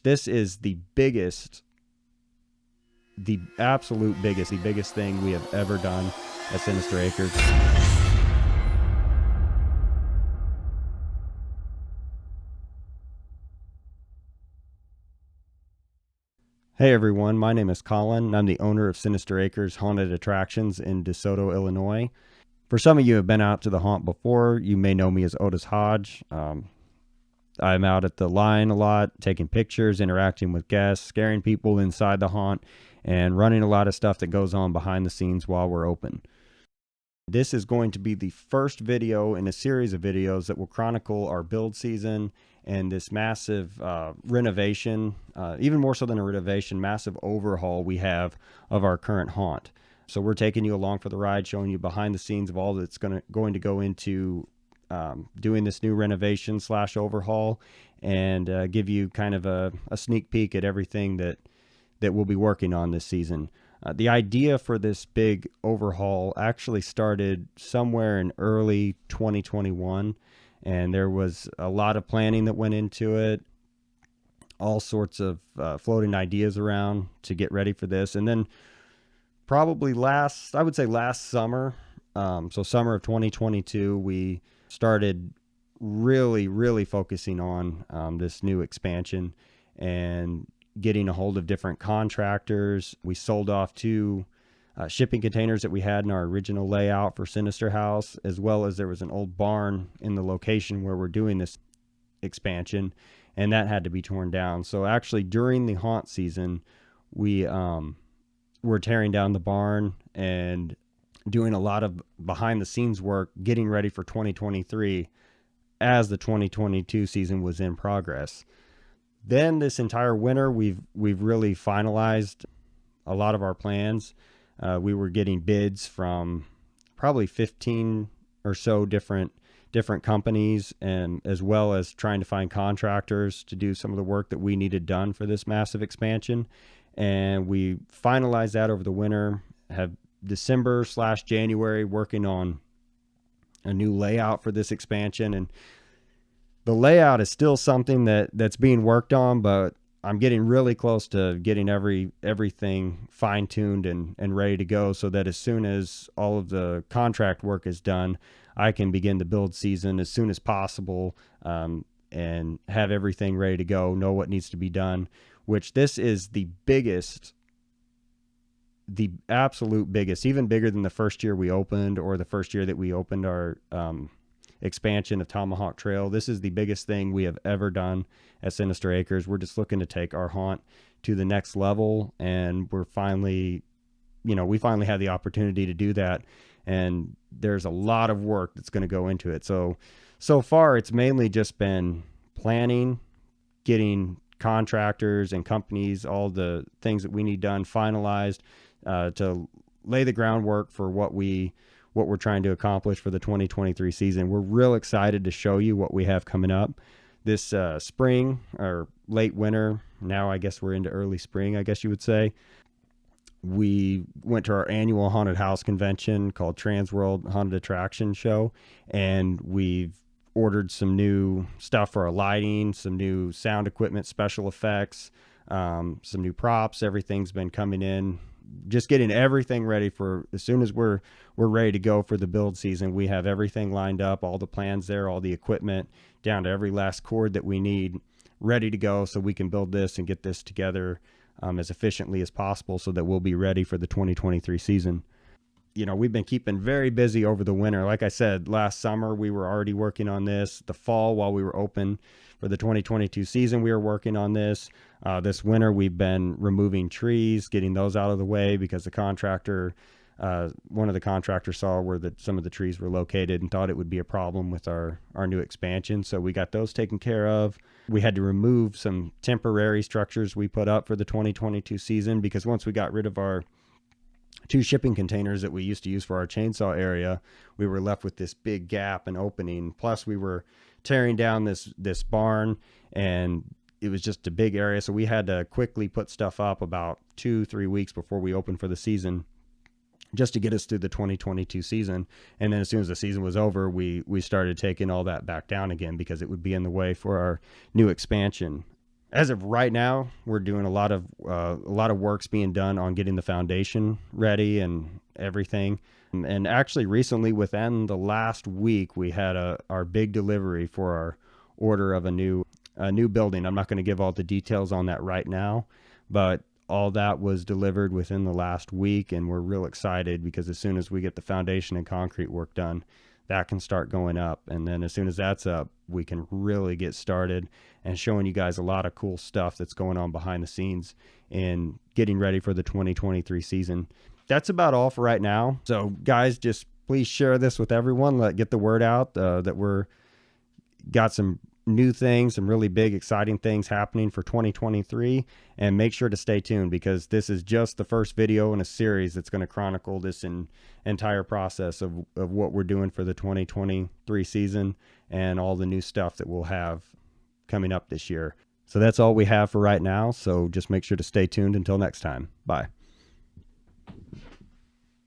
This is the biggest, the absolute biggest, the biggest thing we have ever done at Sinister Acres. Hey everyone, my name is Colin, and I'm the owner of Sinister Acres Haunted Attractions in DeSoto, Illinois. For some of you who have been out to the haunt before, you may know me as Otis Hodge. I'm out at the line a lot, taking pictures, interacting with guests, scaring people inside the haunt, and running a lot of stuff that goes on behind the scenes while we're open. This is going to be the first video in a series of videos that will chronicle our build season and this massive renovation, even more so than a renovation, massive overhaul we have of our current haunt. So we're taking you along for the ride, showing you behind the scenes of all that's going to go into doing this new renovation / overhaul, and give you kind of a sneak peek at everything that we'll be working on this season. The idea for this big overhaul actually started somewhere in early 2021, and there was a lot of planning that went into it, all sorts of floating ideas around to get ready for this. And then probably last summer, so summer of 2022, we started really focusing on this new expansion and getting a hold of different contractors. We sold off 2 shipping containers that we had in our original layout for Sinister House, as well as there was an old barn in the location where we're doing this expansion, and that had to be torn down. So actually during the haunt season, we were tearing down the barn and doing a lot of behind the scenes work, getting ready for 2023 as the 2022 season was in progress. Then this entire winter, we've really finalized a lot of our plans. We were getting bids from probably 15 or so different companies, and as well as trying to find contractors to do some of the work that we needed done for this massive expansion. And we finalized that over the winter, have December / January working on a new layout for this expansion. And the layout is still something that's being worked on, but I'm getting really close to getting everything fine-tuned and ready to go, so that as soon as all of the contract work is done, I can begin the build season as soon as possible, and have everything ready to go, know what needs to be done, which this is the biggest, the absolute biggest, even bigger than the first year we opened, or the first year that we opened our expansion of Tomahawk Trail. This is the biggest thing we have ever done at Sinister Acres. We're just looking to take our haunt to the next level, and we finally had the opportunity to do that, and there's a lot of work that's going to go into it. So far it's mainly just been planning, getting contractors and companies, all the things that we need done, finalized, to lay the groundwork for what we're trying to accomplish for the 2023 season. We're real excited to show you what we have coming up this spring or late winter. Now I guess we're into early spring, I guess you would say. We went to our annual haunted house convention called Transworld Haunted Attraction Show, and we've ordered some new stuff for our lighting, some new sound equipment, special effects, some new props. Everything's been coming in, just getting everything ready for as soon as we're ready to go for the build season. We have everything lined up, all the plans there, all the equipment down to every last cord that we need, ready to go, so we can build this and get this together as efficiently as possible, so that we'll be ready for the 2023 season. We've been keeping very busy over the winter. Like I said, last summer we were already working on this. The fall, while we were open for the 2022 season, we were working on this. This winter we've been removing trees, getting those out of the way, because the contractor, one of the contractors saw where some of the trees were located and thought it would be a problem with our new expansion. So we got those taken care of. We had to remove some temporary structures we put up for the 2022 season, because once we got rid of our 2 shipping containers that we used to use for our chainsaw area, we were left with this big gap and opening. Plus we were tearing down this barn, and it was just a big area. So we had to quickly put stuff up about 2-3 weeks before we opened for the season, just to get us through the 2022 season. And then as soon as the season was over, we started taking all that back down again, because it would be in the way for our new expansion. As of right now, we're doing a lot of work's being done on getting the foundation ready and everything. And actually, recently, within the last week, we had our big delivery for our order of a new building. I'm not going to give all the details on that right now, but all that was delivered within the last week, and we're real excited because as soon as we get the foundation and concrete work done, that can start going up. And then as soon as that's up, we can really get started and showing you guys a lot of cool stuff that's going on behind the scenes and getting ready for the 2023 season. That's about all for right now. So guys, just please share this with everyone. Get the word out that we're got some new things, some really big, exciting things happening for 2023. And make sure to stay tuned because this is just the first video in a series that's going to chronicle this entire process of what we're doing for the 2023 season and all the new stuff that we'll have coming up this year. So that's all we have for right now. So just make sure to stay tuned until next time. Bye.